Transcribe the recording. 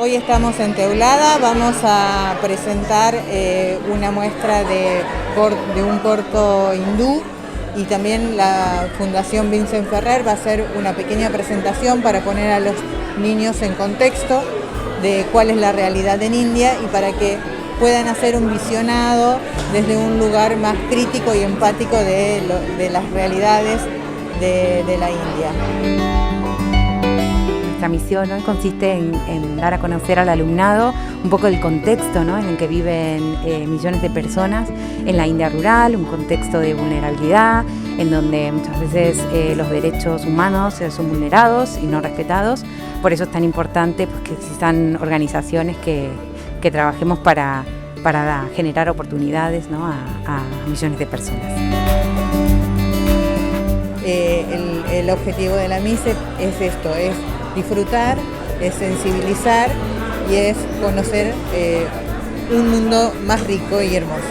Hoy estamos en Teulada, vamos a presentar una muestra de un corto hindú, y también la Fundación Vincent Ferrer va a hacer una pequeña presentación para poner a los niños en contexto de cuál es la realidad en India y para que puedan hacer un visionado desde un lugar más crítico y empático de las realidades de la India. Nuestra misión hoy consiste en dar a conocer al alumnado un poco el contexto, ¿no?, en el que viven millones de personas en la India rural, un contexto de vulnerabilidad, en donde muchas veces los derechos humanos son vulnerados y no respetados. Por eso es tan importante pues, que existan organizaciones que trabajemos para generar oportunidades, ¿no?, a millones de personas. El objetivo de la MICE es esto, es disfrutar, es sensibilizar y es conocer un mundo más rico y hermoso.